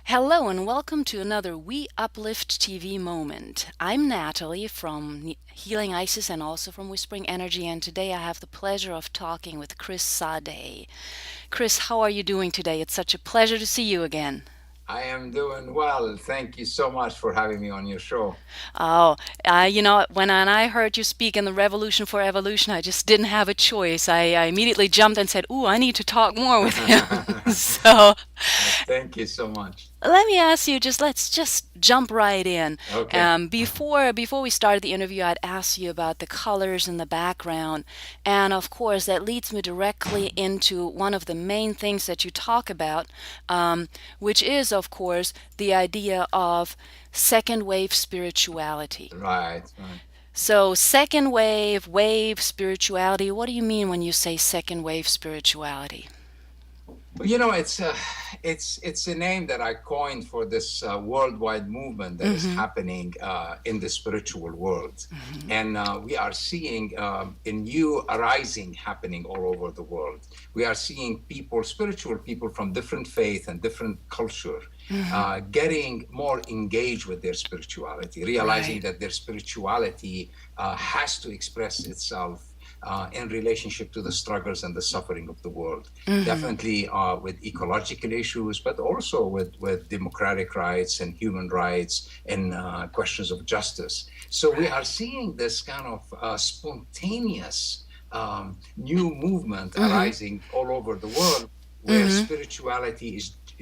Hello and welcome to another We Uplift TV moment. I'm Natalie from Healing Isis and also from Whispering Energy, and today I have the pleasure of talking with Chris Sade. Chris, how are you doing today? It's such a pleasure to see you again. I am doing well. Thank you so much for having me on your show. Oh, when I heard you speak in the Revolution for Evolution, I just didn't have a choice. I immediately jumped and said, "Ooh, I need to talk more with him." So Thank you so much. let me ask you, let's just jump right in. Okay. Before we started the interview, I'd asked you about the colors in the background, and of course that leads me directly into one of the main things that you talk about, which is of course the idea of second wave spirituality. Right, right. So second wave spirituality. What do you mean when you say second wave spirituality? Well, it's a name that I coined for this worldwide movement that is Mm-hmm. happening in the spiritual world, Mm-hmm. and we are seeing a new arising happening all over the world. We are seeing people, spiritual people from different faith and different culture, Mm-hmm. getting more engaged with their spirituality, realizing Right. that their spirituality has to express itself in relationship to the struggles and the suffering of the world. Mm-hmm. Definitely with ecological issues, but also with democratic rights and human rights and questions of justice. So we are Right. seeing this kind of spontaneous new movement Mm-hmm. arising all over the world where Mm-hmm. spirituality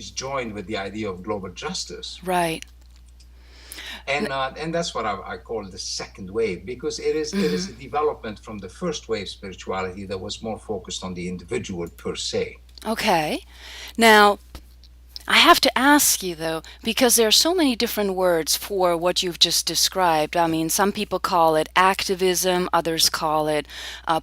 is joined with the idea of global justice. Right. And that's what I call the second wave, because it is Mm-hmm. a development from the first wave spirituality that was more focused on the individual per se. Okay. Now, I have to ask you though, because there are so many different words for what you've just described. I mean, some people call it activism, others call it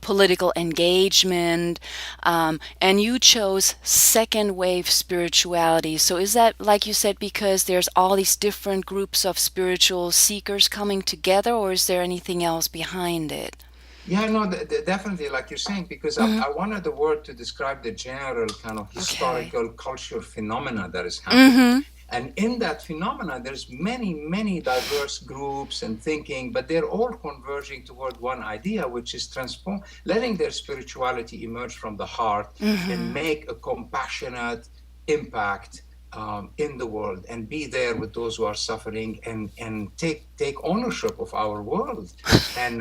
political engagement, and you chose second wave spirituality. So is that, like you said, because there's all these different groups of spiritual seekers coming together, or is there anything else behind it? Yeah, no, definitely, like you're saying, because Hmm. I wanted the word to describe the general kind of Okay. historical culture phenomena that is happening. Mm-hmm. And in that phenomena, there's many diverse groups and thinking, but they're all converging toward one idea, which is transform, letting their spirituality emerge from the heart and Mm-hmm. make a compassionate impact in the world and be there with those who are suffering and take ownership of our world and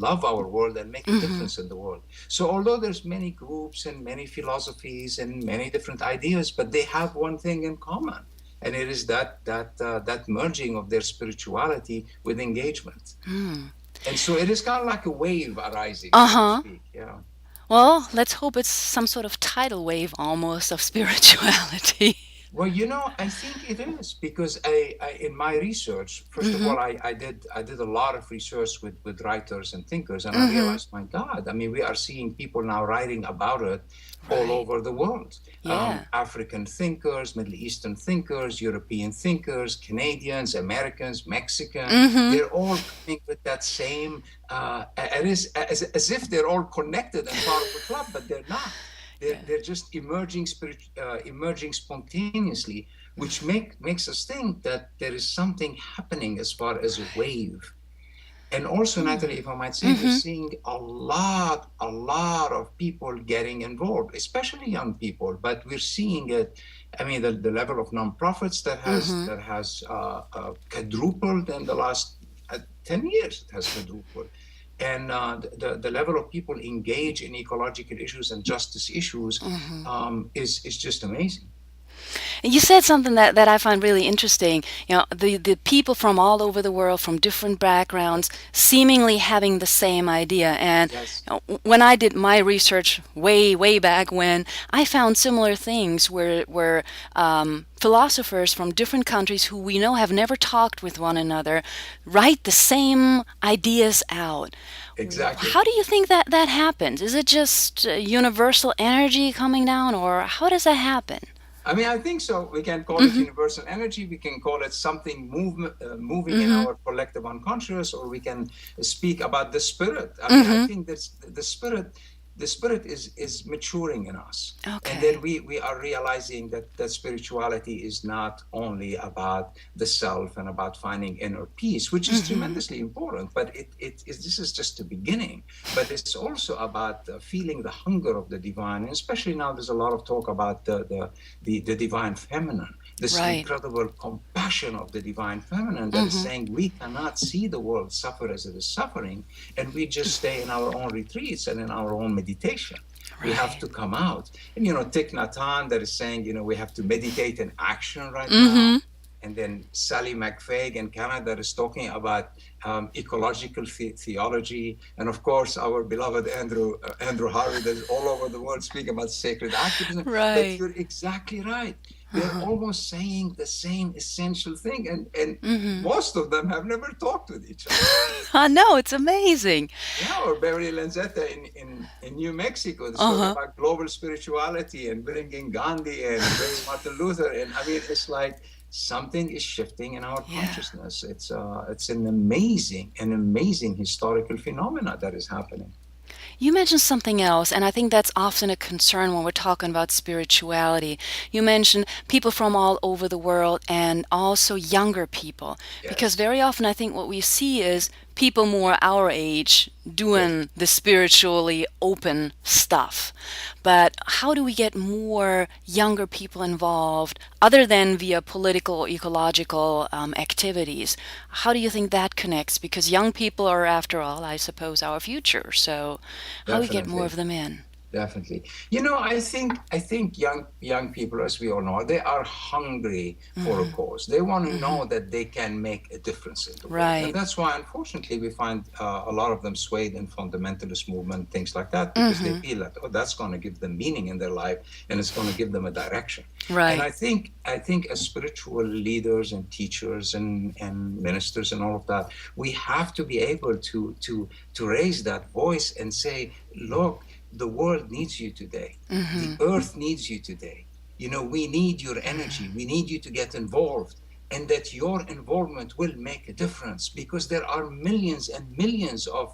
love our world and make a Mm-hmm. difference in the world. So although there's many groups and many philosophies and many different ideas, but they have one thing in common, and it is that merging of their spirituality with engagement. Mm. And so it is kind of like a wave arising, so to Uh-huh. speak. Yeah. Well, let's hope it's some sort of tidal wave almost of spirituality. Well, I think it is because in my research, first of Mm-hmm. all, I did a lot of research with writers and thinkers, and I Mm-hmm. realized, my God, I mean, we are seeing people now writing about it all Right. over the world. Yeah. African thinkers, Middle Eastern thinkers, European thinkers, Canadians, Americans, Mexican, Mm-hmm. they're all coming with that same. It is as if they're all connected and part of a club, but they're not. They're, Yeah. they're just emerging spontaneously, which makes us think that there is something happening as far as a wave. And also, Natalie, if I might say, we're Mm-hmm. seeing a lot of people getting involved, especially young people. But we're seeing it. I mean, the level of nonprofits that has Mm-hmm. that has quadrupled in the last 10 years. It has quadrupled, and the level of people engaged in ecological issues and justice issues Mm-hmm. is just amazing. And you said something that I find really interesting. The people from all over the world, from different backgrounds, seemingly having the same idea. And Yes. when I did my research way back when, I found similar things where philosophers from different countries who we know have never talked with one another write the same ideas out. Exactly. How do you think that happens? Is it just universal energy coming down, or how does that happen? I mean, I think so. We can call it Mm-hmm. universal energy. We can call it something moving in Mm-hmm. our collective unconscious, or we can speak about the spirit. I mean, I Mm-hmm. think that's the spirit. the spirit is maturing in us. And then Okay. we are realizing that spirituality is not only about the self and about finding inner peace, which is Mm-hmm. tremendously important, but this is just the beginning. But it's also about feeling the hunger of the divine. And especially now there's a lot of talk about the divine feminine, this Right. incredible compassion of the divine feminine that is Mm-hmm. saying we cannot see the world suffer as it is suffering, and we just stay in our own retreats and in our own meditation. We have Right. to come out. And, Thich Nhat Hanh that is saying, we have to meditate in action right now. Mm-hmm. And then Sally McFaig in Canada is talking about ecological theology. And of course, our beloved Andrew Harvey that is all over the world speaking about sacred activism. But Right. you're exactly right. They're Uh-huh. almost saying the same essential thing. And Mm-hmm. most of them have never talked with each other. I know, it's amazing. Yeah, or Beverly Lanzetta in New Mexico that's talking Uh-huh. about global spirituality and bringing Gandhi and bringing Martin Luther. And I mean, it's like something is shifting in our Yeah. consciousness. It's an amazing historical phenomena that is happening. You mentioned something else, and I think that's often a concern when we're talking about spirituality. You mentioned people from all over the world and also younger people, because Yes, very often I think what we see is people more our age yes. doing the spiritually open stuff. But how do we get more younger people involved other than via political or ecological activities? How do you think that connects? Because young people are, after all, I suppose, our future. So how do we get more Definitely. of them in? Definitely. I think young people, as we all know, they are hungry for a Hmm. cause. They want to Hmm. know that they can make a difference in the world, and Right. that's why, unfortunately, we find a lot of them swayed in fundamentalist movement, things like that, because they Hmm. feel that that's going to give them meaning in their life, and it's going to give them a direction. And Right. I think as spiritual leaders and teachers and ministers and all of that, we have to be able to raise that voice and say, look, the world needs you today. The Hmm. earth needs you today. We need your energy. We need you to get involved. And that your involvement will make a difference because there are millions and millions of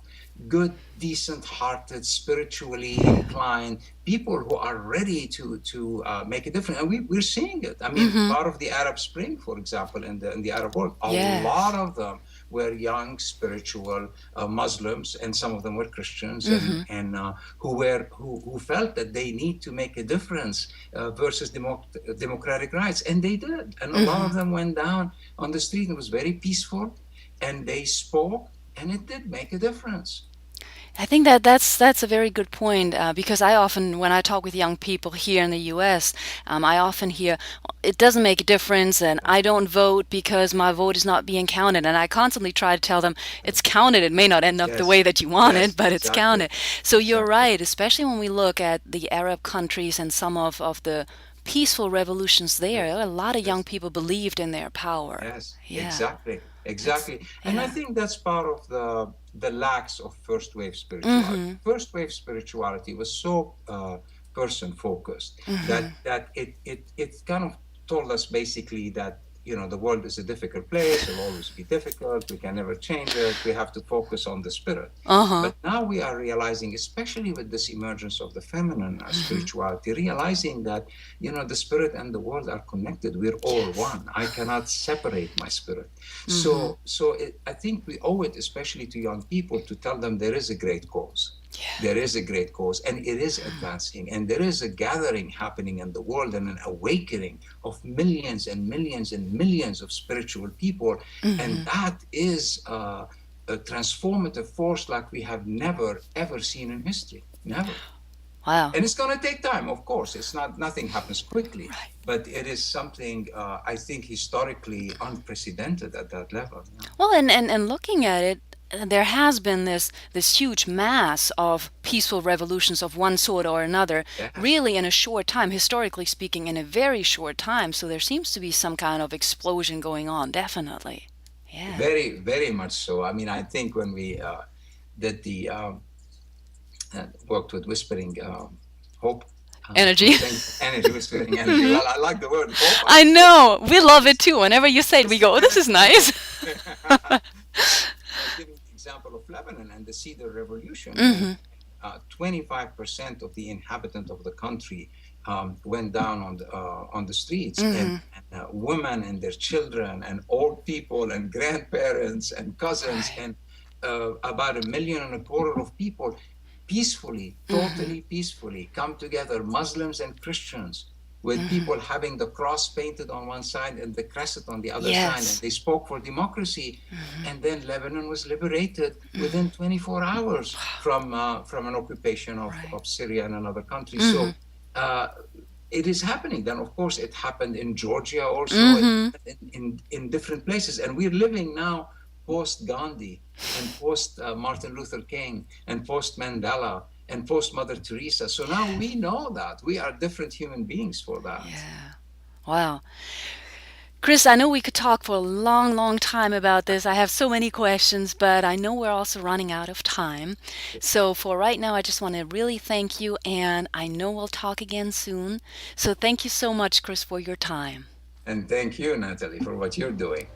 good, decent hearted, spiritually inclined people who are ready to make a difference. And we're seeing it. I mean, Hmm. part of the Arab Spring, for example, in the Arab world, a lot Yes. of them were young, spiritual Muslims, and some of them were Christians, Hmm. and who felt that they need to make a difference versus democratic rights, and they did. And a lot of Hmm. them went down on the street. It was very peaceful, and they spoke, and it did make a difference. I think that's a very good point because I often, when I talk with young people here in the U.S., I often hear it doesn't make a difference, and I don't vote because my vote is not being counted. And I constantly try to tell them it's counted. It may not end up the way Yes, that you want it, yes, but it's exactly, counted. So you're exactly. right, especially when we look at the Arab countries and some of the peaceful revolutions there. Yes, A lot of young yes. people believed in their power. Yes, Yeah, exactly, that's exactly. And I yeah. think that's part of the lacks of first wave spirituality. Mm-hmm. First wave spirituality was so person focused Mm-hmm. that it kind of told us basically that the world is a difficult place. It'll always be difficult. We can never change it. We have to focus on the spirit. Uh-huh. But now we are realizing, especially with this emergence of the feminine Mm-hmm. spirituality, realizing that the spirit and the world are connected. We're all Yes. one. I cannot separate my spirit. Mm-hmm. I think we owe it, especially to young people, to tell them there is a great cause. Yeah. There is a great cause, and it is advancing, and there is a gathering happening in the world and an awakening of millions and millions and millions of spiritual people, and Mm-hmm. that is a transformative force like we have never ever seen in history. Never. Wow. And it's going to take time, of course. It's not Nothing happens quickly, Right. but it is something I think historically unprecedented at that level. Yeah. Well, and looking at it, there has been this huge mass of peaceful revolutions of one sort or another, Yes, really in a short time, historically speaking, in a very short time. So there seems to be some kind of explosion going on, definitely. Yeah. very, very much so. I mean, I think when we did the worked with Whispering Hope, Energy. energy, Whispering Energy. Hmm. Well, I like the word hope. I I think know. We love it it's too. Whenever you say it, we it's a go, "Oh, this is fancy word. nice." I was giving the example of Lebanon and the Cedar Revolution, and Hmm. 25% of the inhabitant of the country went down on the streets, Mm-hmm. and women and their children and old people and grandparents and cousins, Right. and about 1.25 million of people peacefully, Mm-hmm. totally peacefully come together, Muslims and Christians, with Mm-hmm. people having the cross painted on one side and the crescent on the other side, and Yes. they spoke for democracy. Mm-hmm. And then Lebanon was liberated Mm-hmm. within 24 hours from an occupation Right. of Syria and another country. Mm-hmm. So uh, it is happening. Then, of course, it happened in Georgia also. It Mm-hmm. happened in different places. And we're living now post Gandhi and post Martin Luther King and post Mandela and post Mother Teresa. So now we know that we are different human beings for that. Yeah. Wow. Chris, I know we could talk for a long, long time about this. I have so many questions, but I know we're also running out of time. So for right now, I just want to really thank you, and I know we'll talk again soon. So thank you so much, Chris, for your time. And thank you, Natalie, for what you're doing.